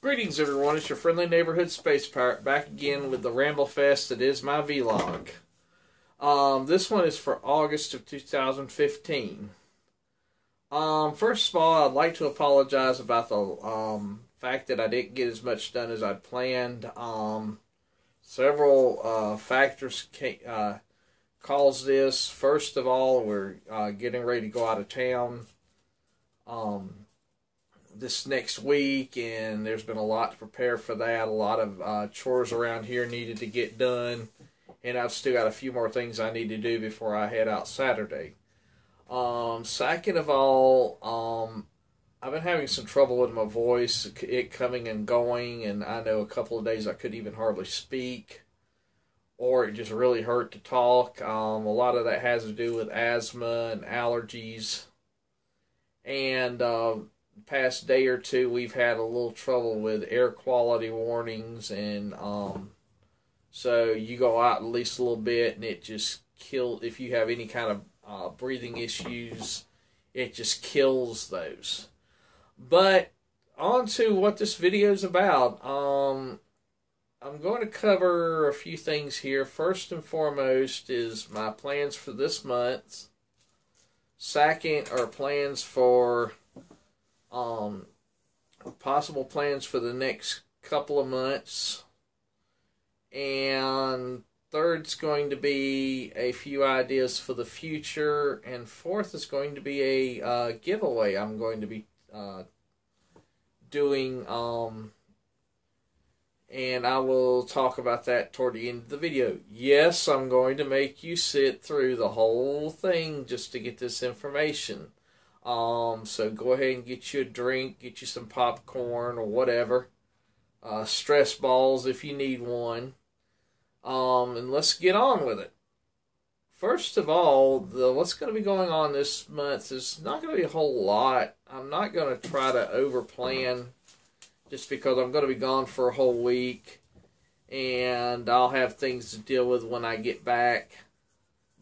Greetings everyone, it's your friendly neighborhood space pirate back again with the Ramble Fest that is my vlog. This one is for August of 2015. First of all, I'd like to apologize about the fact that I didn't get as much done as I'd planned. Several factors caused this. First of all, we're getting ready to go out of town this next week, and there's been a lot to prepare for that. A lot of chores around here needed to get done, and I've still got a few more things I need to do before I head out Saturday. Second of all, I've been having some trouble with my voice, it coming and going, and I know a couple of days I couldn't even hardly speak, or it just really hurt to talk. A lot of that has to do with asthma and allergies, and past day or two we've had a little trouble with air quality warnings, and so you go out at least a little bit and it just kills. If you have any kind of breathing issues, it just kills those. But on to what this video is about. I'm going to cover a few things here. First and foremost is my plans for this month. Second are plans for possible plans for the next couple of months, and third's going to be a few ideas for the future, and fourth is going to be a giveaway I'm going to be doing, and I will talk about that toward the end of the video. Yes, I'm going to make you sit through the whole thing just to get this information. So go ahead and get you a drink, get you some popcorn or whatever, stress balls if you need one, and let's get on with it. First of all, what's going to be going on this month is not going to be a whole lot. I'm not going to try to over-plan just because I'm going to be gone for a whole week, and I'll have things to deal with when I get back.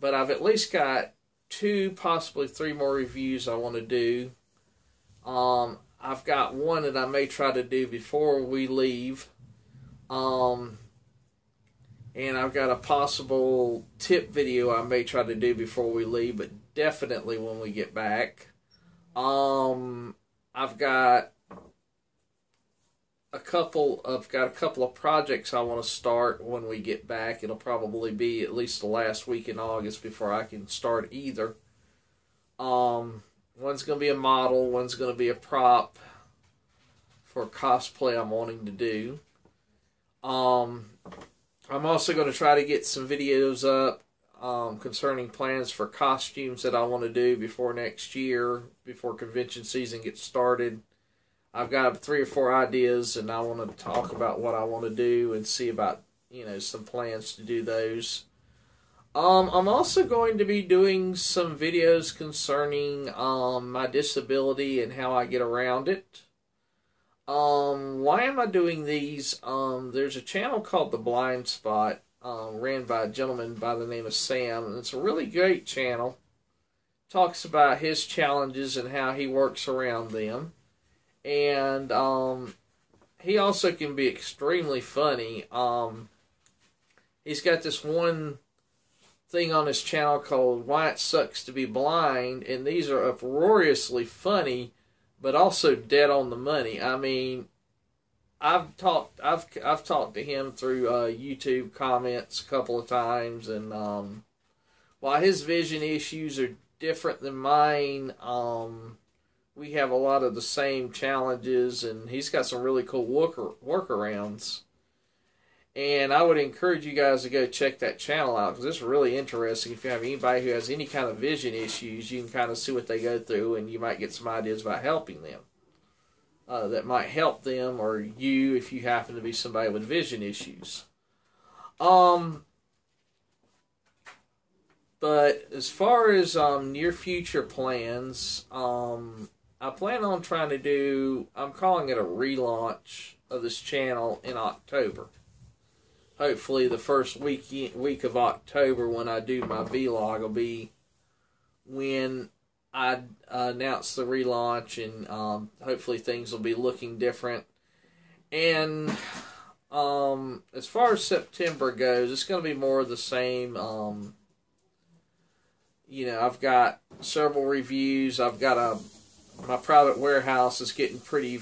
But I've at least got 2, possibly 3 more reviews I want to do. I've got one that I may try to do before we leave. And I've got a possible tip video I may try to do before we leave, but definitely when we get back. I've got a couple of projects I want to start when we get back. It'll probably be at least the last week in August before I can start either. One's going to be a model, one's going to be a prop for cosplay I'm wanting to do. I'm also going to try to get some videos up concerning plans for costumes that I want to do before next year, before convention season gets started. I've got 3 or 4 ideas, and I want to talk about what I want to do and see about, some plans to do those. I'm also going to be doing some videos concerning my disability and how I get around it. Why am I doing these? There's a channel called The Blind Spot, ran by a gentleman by the name of Sam, and it's a really great channel. Talks about his challenges and how he works around them. And he also can be extremely funny. He's got this one thing on his channel called Why It Sucks to Be Blind, and these are uproariously funny, but also dead on the money. I mean, I've talked to him through YouTube comments a couple of times, and while his vision issues are different than mine, we have a lot of the same challenges, and he's got some really cool workarounds. And I would encourage you guys to go check that channel out, because it's really interesting. If you have anybody who has any kind of vision issues, you can kind of see what they go through, and you might get some ideas about helping them. That might help them, or you, if you happen to be somebody with vision issues. But as far as near future plans, I plan on trying to do, I'm calling it a relaunch of this channel in October. Hopefully the first week of October when I do my vlog will be when I announce the relaunch, and hopefully things will be looking different. And as far as September goes, it's going to be more of the same. I've got several reviews. I've got my private warehouse is getting pretty,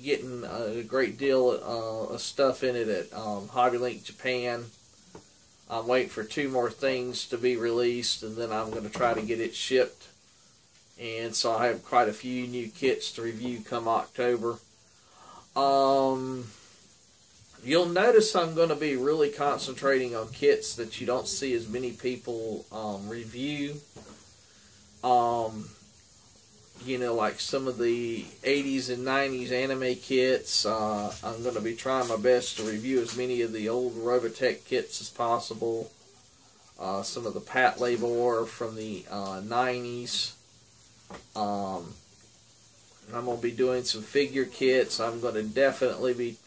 getting a great deal of stuff in it at Hobby Link Japan. I'm waiting for 2 more things to be released, and then I'm going to try to get it shipped. And so I have quite a few new kits to review come October. You'll notice I'm going to be really concentrating on kits that you don't see as many people review. Like some of the 80s and 90s anime kits. I'm going to be trying my best to review as many of the old Robotech kits as possible. Some of the Pat Labor from the 90s. I'm going to be doing some figure kits. I'm definitely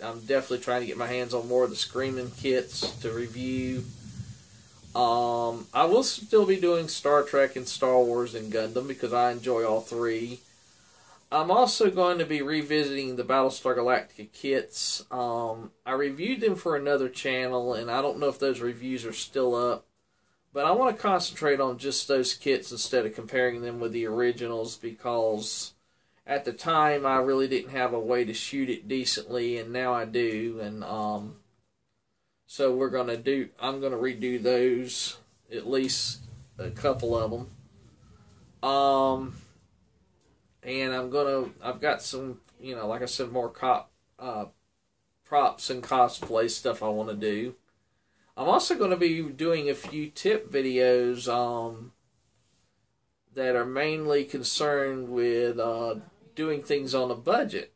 trying to get my hands on more of the Screaming kits to review. I will still be doing Star Trek and Star Wars and Gundam because I enjoy all 3. I'm also going to be revisiting the Battlestar Galactica kits. I reviewed them for another channel, and I don't know if those reviews are still up. But I want to concentrate on just those kits instead of comparing them with the originals, because at the time I really didn't have a way to shoot it decently, and now I do. And so I'm going to redo those, at least a couple of them. And I've got some, like I said, more props and cosplay stuff I want to do. I'm also going to be doing a few tip videos that are mainly concerned with doing things on a budget,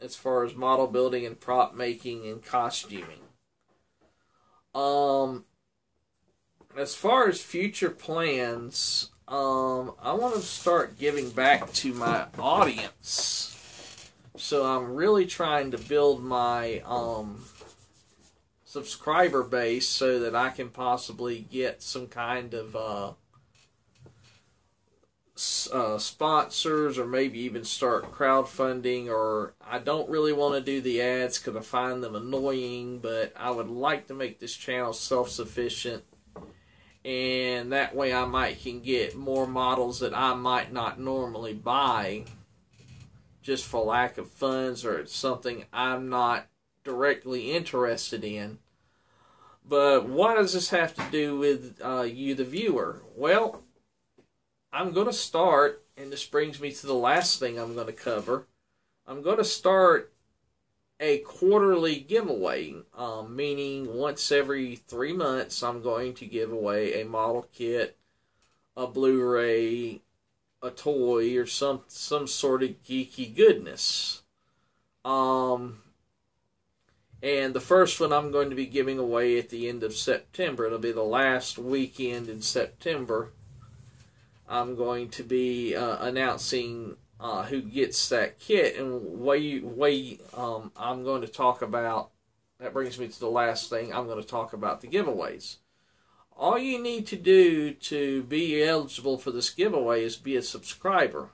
as far as model building and prop making and costuming. As far as future plans, I want to start giving back to my audience. So I'm really trying to build my subscriber base so that I can possibly get some kind of sponsors, or maybe even start crowdfunding. Or I don't really want to do the ads because I find them annoying, but I would like to make this channel self-sufficient, and that way I can get more models that I might not normally buy just for lack of funds, or it's something I'm not directly interested in. But what does this have to do with you, the viewer? Well, I'm going to start, and this brings me to the last thing I'm going to cover. I'm going to start a quarterly giveaway, meaning once every 3 months I'm going to give away a model kit, a Blu-ray, a toy, or some sort of geeky goodness. And the first one I'm going to be giving away at the end of September. It'll be the last weekend in September. I'm going to be announcing who gets that kit, and I'm going to talk about. That brings me to the last thing. I'm going to talk about the giveaways. All you need to do to be eligible for this giveaway is be a subscriber.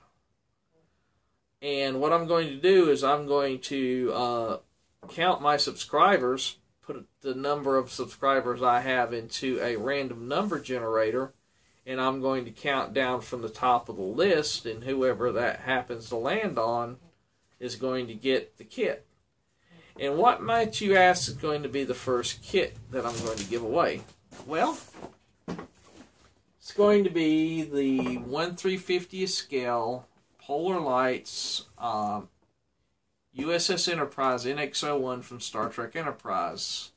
And what I'm going to do is I'm going to count my subscribers, put the number of subscribers I have into a random number generator, and I'm going to count down from the top of the list, and whoever that happens to land on is going to get the kit. And what might you ask is going to be the first kit that I'm going to give away? Well, it's going to be the 1/350th scale Polar Lights USS Enterprise NX-01 from Star Trek Enterprise.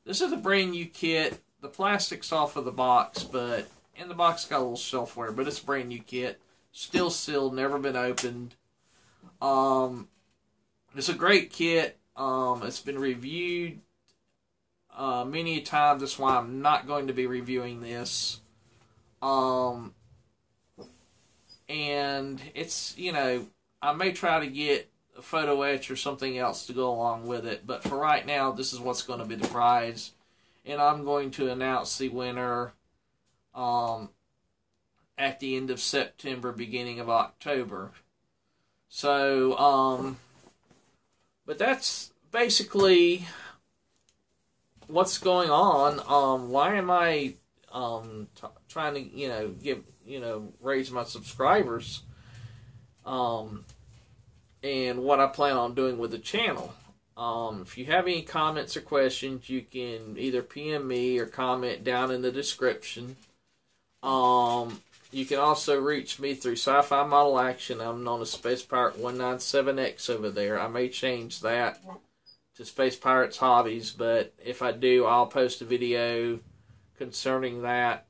This is a brand new kit. The plastic's off of the box, but in the box got a little shelfware, but it's a brand new kit. Still sealed, never been opened. It's a great kit. It's been reviewed many times. That's why I'm not going to be reviewing this. And it's, I may try to get a photo etch or something else to go along with it, but for right now, this is what's going to be the prize. And I'm going to announce the winner at the end of September, beginning of October. So, but that's basically what's going on. Why am I trying to raise my subscribers? And what I plan on doing with the channel. If you have any comments or questions, you can either PM me or comment down in the description. You can also reach me through Sci-Fi Model Action. I'm known as Space Pirate 197X over there. I may change that to Space Pirates Hobbies, but if I do, I'll post a video concerning that,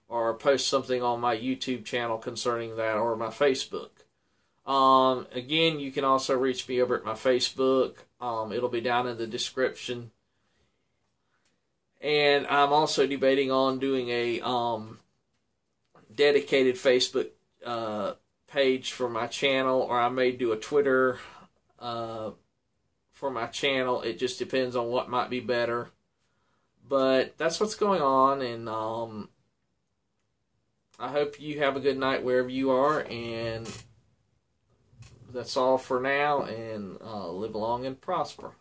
or post something on my YouTube channel concerning that, or my Facebook. Again, you can also reach me over at my Facebook. It'll be down in the description. And I'm also debating on doing a dedicated Facebook page for my channel, or I may do a Twitter for my channel. It just depends on what might be better. But that's what's going on, and I hope you have a good night wherever you are, and that's all for now, and live long and prosper.